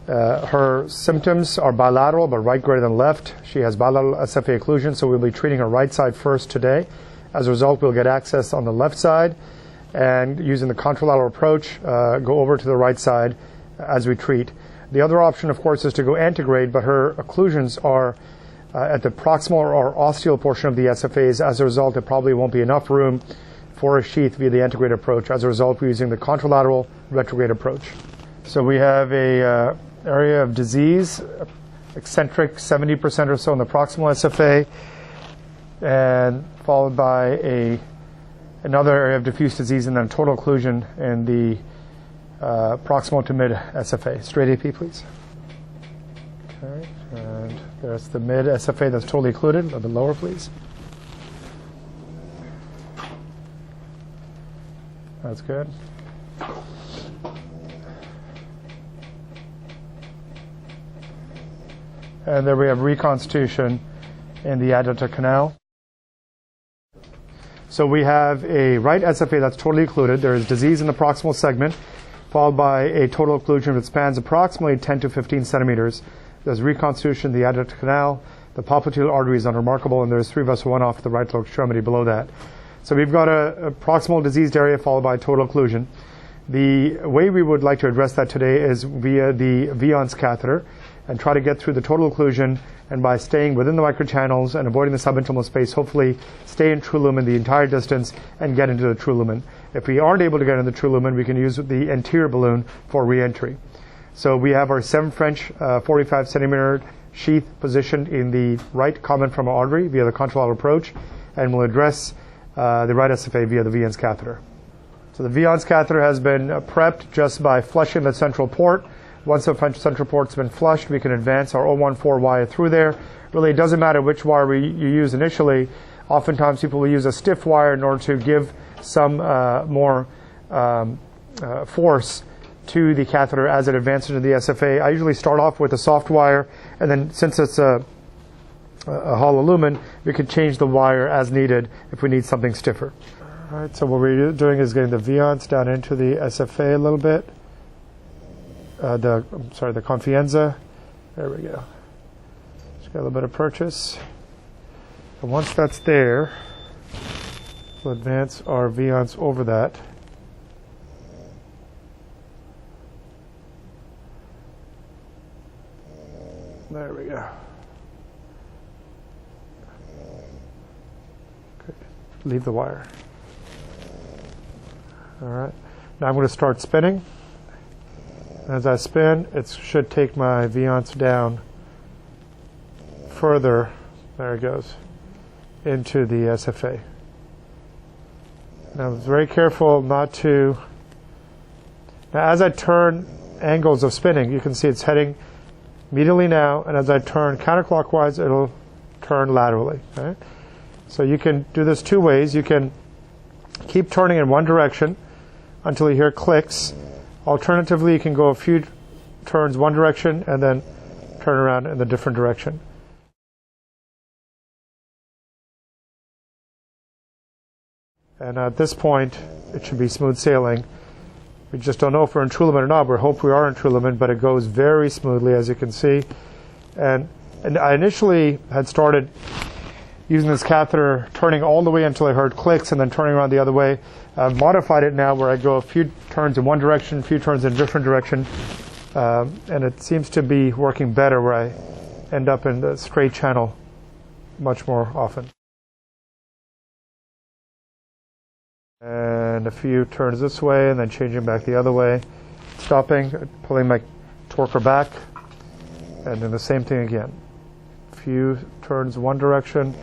Her symptoms are bilateral, but right greater than left. She has bilateral SFA occlusion, so we'll be treating her right side first today. As a result, we'll get access on the left side, and using the contralateral approach, go over to the right side as we treat. The other option, of course, is to go antegrade, but her occlusions are at the proximal or ostial portion of the SFAs. As a result, there probably won't be enough room for a sheath via the antegrade approach. As a result, we're using the contralateral retrograde approach. So we have a area of disease, eccentric 70% or so in the proximal SFA, and followed by another area of diffuse disease, and then total occlusion in the proximal to mid SFA. Straight AP, please. Okay, and there's the mid SFA that's totally occluded. A little bit lower, please. That's good. And there we have reconstitution in the adductor canal. So we have a right SFA that's totally occluded. There is disease in the proximal segment, followed by a total occlusion that spans approximately 10 to 15 centimeters. There's reconstitution in the adductor canal. The popliteal artery is unremarkable, and there's 3 vessel runoff to the right lower extremity below that. So we've got a proximal diseased area followed by total occlusion. The way we would like to address that today is via the Viance catheter, and try to get through the total occlusion, and by staying within the microchannels and avoiding the subintimal space, hopefully stay in true lumen the entire distance and get into the true lumen. If we aren't able to get into the true lumen, we can use the anterior balloon for re-entry. So we have our 7 French 45 centimeter sheath positioned in the right common femoral artery via the contralateral approach, and we'll address the right SFA via the Viance catheter. So the Viance catheter has been prepped just by flushing the central port. Once the central port's been flushed, we can advance our 014 wire through there. Really, it doesn't matter which wire you use initially. Oftentimes, people will use a stiff wire in order to give some more force to the catheter as it advances into the SFA. I usually start off with a soft wire, and then since it's a hollow lumen, we can change the wire as needed if we need something stiffer. All right, so what we're doing is getting the Viance down into the SFA a little bit. The confianza. There we go. Just got a little bit of purchase. And once that's there, we'll advance our Viance over that. There we go. Okay. Leave the wire. All right. Now I'm going to start spinning. As I spin, it should take my Viance down further, there it goes, into the SFA. Now, I was very careful not to, now as I turn angles of spinning, you can see it's heading medially now, and as I turn counterclockwise, it'll turn laterally. Okay? So you can do this 2 ways. You can keep turning in one direction until you hear clicks. Alternatively, you can go a few turns one direction and then turn around in the different direction. And at this point, it should be smooth sailing. We just don't know if we're in true lumen or not. We hope we are in true lumen, but it goes very smoothly, as you can see. And I initially had started using this catheter, turning all the way until I heard clicks and then turning around the other way. I've modified it now where I go a few turns in one direction, a few turns in a different direction, and it seems to be working better where I end up in the straight channel much more often. And a few turns this way and then changing back the other way, stopping, pulling my torquer back, and then the same thing again. A few turns one direction,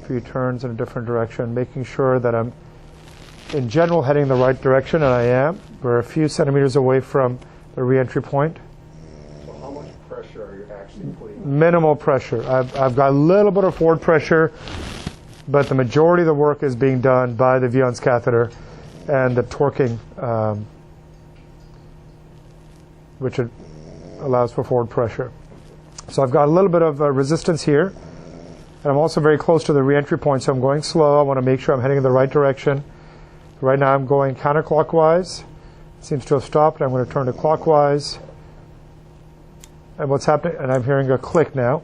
a few turns in a different direction, making sure that I'm in general heading the right direction, and I am. We're a few centimeters away from the re-entry point. So how much pressure are you actually putting? Minimal pressure. I've got a little bit of forward pressure, but the majority of the work is being done by the Viance catheter and the torquing, which allows for forward pressure. So I've got a little bit of resistance here, and I'm also very close to the re-entry point, so I'm going slow. I want to make sure I'm heading in the right direction. Right now I'm going counterclockwise. It seems to have stopped. I'm going to turn to clockwise. And what's happening, and I'm hearing a click now.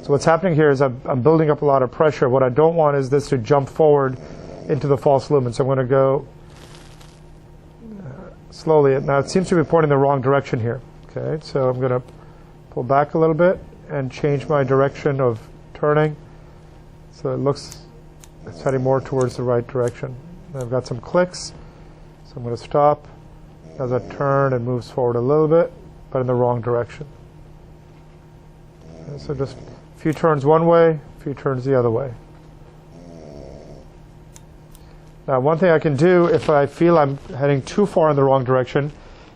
So what's happening here is I'm building up a lot of pressure. What I don't want is this to jump forward into the false lumen. So I'm going to go slowly. Now it seems to be pointing the wrong direction here. Okay, so I'm going to pull back a little bit and change my direction of turning. So it looks it's heading more towards the right direction. And I've got some clicks. So I'm going to stop. As I turn, it moves forward a little bit, but in the wrong direction. Okay, so just a few turns one way, a few turns the other way. Now, one thing I can do if I feel I'm heading too far in the wrong direction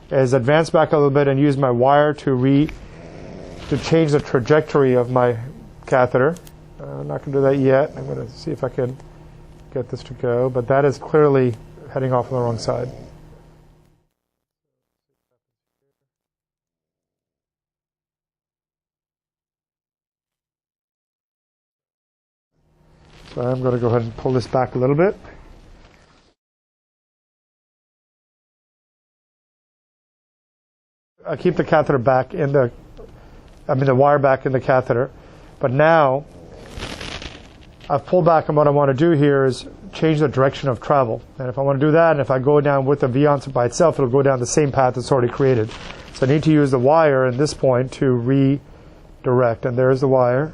is advance back a little bit and use my wire to change the trajectory of my catheter. I'm not going to do that yet. I'm going to see if I can get this to go, but that is clearly heading off on the wrong side. So I'm going to go ahead and pull this back a little bit. I keep the catheter back in the wire back in the catheter. But now I've pulled back, and what I want to do here is change the direction of travel. And if I want to do that, and if I go down with the Viance by itself, it'll go down the same path it's already created. So I need to use the wire at this point to redirect. And there's the wire.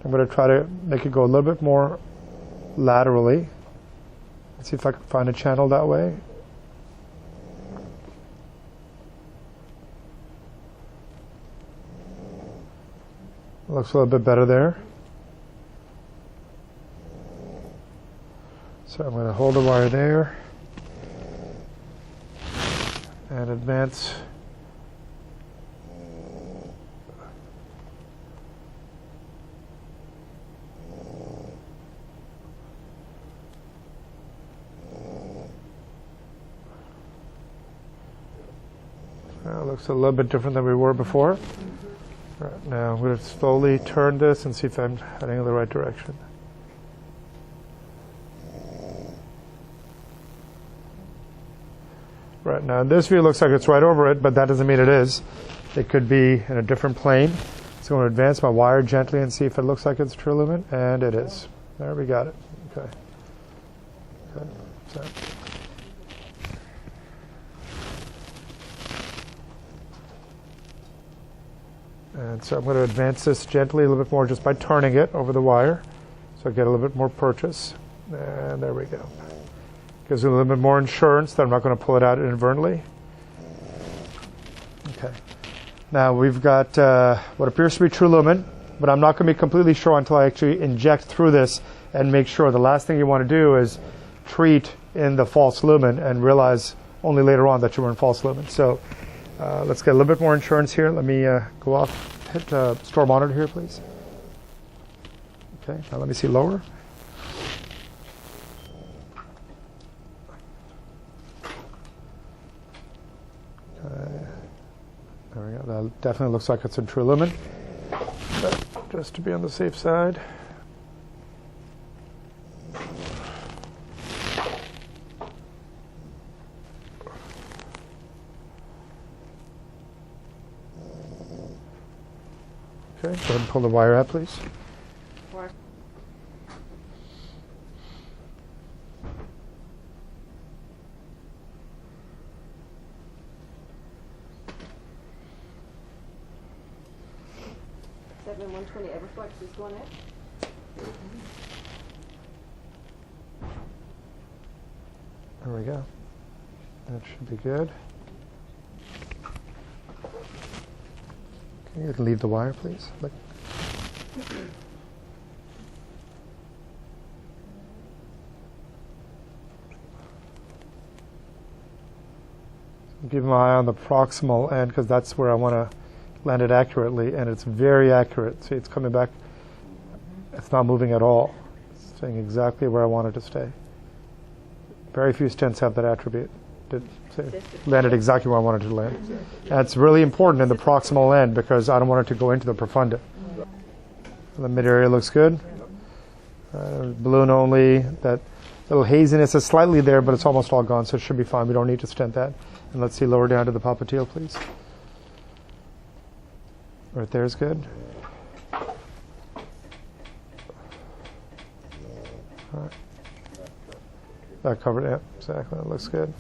I'm going to try to make it go a little bit more laterally. Let's see if I can find a channel that way. Looks a little bit better there. So I'm going to hold the wire there and advance. Looks a little bit different than we were before. Right, now I'm going to slowly turn this and see if I'm heading in the right direction. Right, now in this view it looks like it's right over it, but that doesn't mean it is. It could be in a different plane. So I'm going to advance my wire gently and see if it looks like it's true lumen, and it is. There, we got it. Okay. So. And so I'm going to advance this gently a little bit more just by turning it over the wire. So I get a little bit more purchase. And there we go. Gives me a little bit more insurance that I'm not going to pull it out inadvertently. Okay. Now we've got what appears to be true lumen, but I'm not going to be completely sure until I actually inject through this and make sure. The last thing you want to do is treat in the false lumen and realize only later on that you were in false lumen. So let's get a little bit more insurance here. Let me go off, hit store monitor here, please. Okay, now let me see lower. There we go. That definitely looks like it's in true lumen. But just to be on the safe side. Okay, go ahead and pull the wire out, please. Seven 120 Everflex is going in. There we go. That should be good. Okay, you can leave the wire, please. Look. Keep my eye on the proximal end because that's where I want to land it accurately, and it's very accurate. See, it's coming back. It's not moving at all. It's staying exactly where I want it to stay. Very few stents have that attribute. Landed exactly where I wanted it to land. That's really important in the proximal end because I don't want it to go into the profunda. The mid area looks good. Balloon only. That little haziness is slightly there, but it's almost all gone, so it should be fine. We don't need to stent that. And let's see lower down to the popliteal, please. Right there is good. All right. That covered it. Exactly. That looks good.